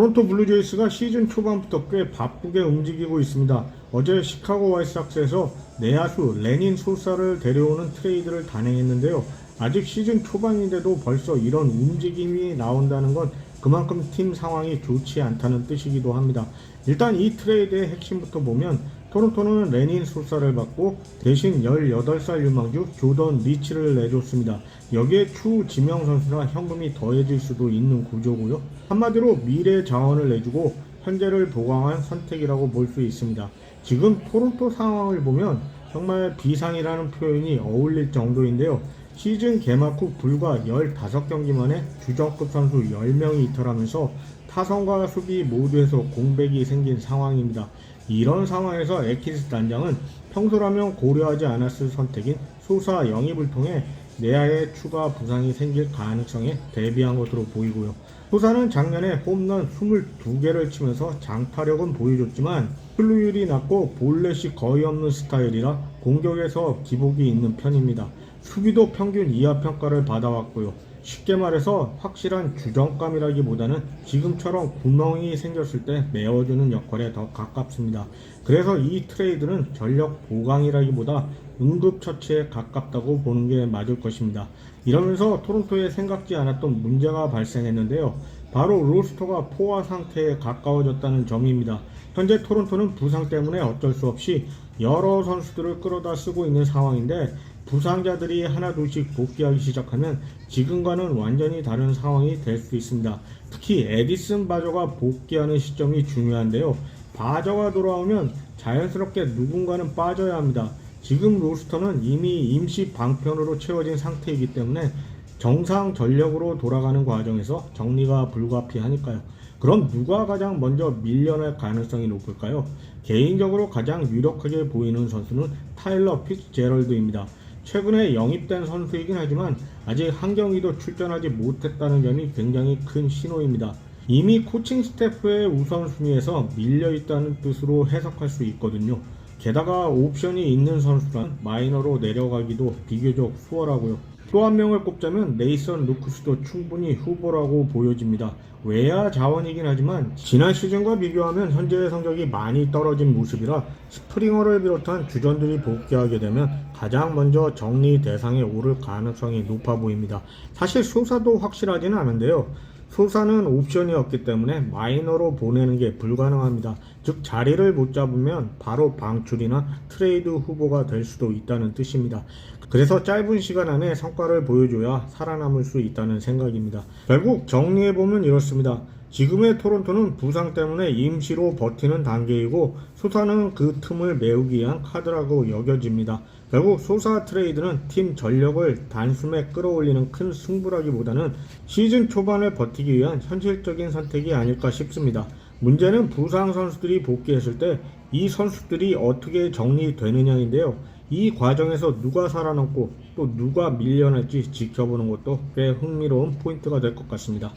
토론토 블루제이스가 시즌 초반부터 꽤 바쁘게 움직이고 있습니다. 어제 시카고 화이트삭스에서 내야수 레닌 소사를 데려오는 트레이드를 단행했는데요. 아직 시즌 초반인데도 벌써 이런 움직임이 나온다는 건 그만큼 팀 상황이 좋지 않다는 뜻이기도 합니다. 일단 이 트레이드의 핵심부터 보면 토론토는 레닌 소사를 받고 대신 18살 유망주 조던 리치를 내줬습니다. 여기에 추후 지명 선수나 현금이 더해질 수도 있는 구조고요. 한마디로 미래 자원을 내주고 현재를 보강한 선택이라고 볼 수 있습니다. 지금 토론토 상황을 보면 정말 비상이라는 표현이 어울릴 정도인데요. 시즌 개막 후 불과 15경기 만에 주전급 선수 10명이 이탈하면서 타선과 수비 모두에서 공백이 생긴 상황입니다. 이런 상황에서 에키스 단장은 평소라면 고려하지 않았을 선택인 소사 영입을 통해 내야에 추가 부상이 생길 가능성에 대비한 것으로 보이고요. 소사는 작년에 홈런 22개를 치면서 장타력은 보여줬지만 출루율이 낮고 볼넷이 거의 없는 스타일이라 공격에서 기복이 있는 편입니다. 수비도 평균 이하 평가를 받아왔고요. 쉽게 말해서 확실한 주전감이라기보다는 지금처럼 구멍이 생겼을 때 메워주는 역할에 더 가깝습니다. 그래서 이 트레이드는 전력 보강이라기보다 응급처치에 가깝다고 보는 게 맞을 것입니다. 이러면서 토론토에 생각지 않았던 문제가 발생했는데요. 바로 로스터가 포화 상태에 가까워졌다는 점입니다. 현재 토론토는 부상 때문에 어쩔 수 없이 여러 선수들을 끌어다 쓰고 있는 상황인데 부상자들이 하나둘씩 복귀하기 시작하면 지금과는 완전히 다른 상황이 될 수 있습니다. 특히 에디슨 바저가 복귀하는 시점이 중요한데요. 바저가 돌아오면 자연스럽게 누군가는 빠져야 합니다. 지금 로스터는 이미 임시 방편으로 채워진 상태이기 때문에 정상 전력으로 돌아가는 과정에서 정리가 불가피하니까요. 그럼 누가 가장 먼저 밀려날 가능성이 높을까요? 개인적으로 가장 유력하게 보이는 선수는 타일러 피츠제럴드입니다. 최근에 영입된 선수이긴 하지만 아직 한 경기도 출전하지 못했다는 점이 굉장히 큰 신호입니다. 이미 코칭 스태프의 우선순위에서 밀려있다는 뜻으로 해석할 수 있거든요. 게다가 옵션이 있는 선수란 마이너로 내려가기도 비교적 수월하고요. 또 한 명을 꼽자면 네이선 루크스도 충분히 후보라고 보여집니다. 외야 자원이긴 하지만 지난 시즌과 비교하면 현재의 성적이 많이 떨어진 모습이라 스프링어를 비롯한 주전들이 복귀하게 되면 가장 먼저 정리 대상에 오를 가능성이 높아 보입니다. 사실 소사도 확실하지는 않은데요. 소사는 옵션이었기 때문에 마이너로 보내는 게 불가능합니다. 즉 자리를 못 잡으면 바로 방출이나 트레이드 후보가 될 수도 있다는 뜻입니다. 그래서 짧은 시간 안에 성과를 보여줘야 살아남을 수 있다는 생각입니다. 결국 정리해보면 이렇습니다. 지금의 토론토는 부상 때문에 임시로 버티는 단계이고 소사는 그 틈을 메우기 위한 카드라고 여겨집니다. 결국 소사 트레이드는 팀 전력을 단숨에 끌어올리는 큰 승부라기보다는 시즌 초반을 버티기 위한 현실적인 선택이 아닐까 싶습니다. 문제는 부상 선수들이 복귀했을 때 이 선수들이 어떻게 정리되느냐인데요. 이 과정에서 누가 살아남고 또 누가 밀려날지 지켜보는 것도 꽤 흥미로운 포인트가 될 것 같습니다.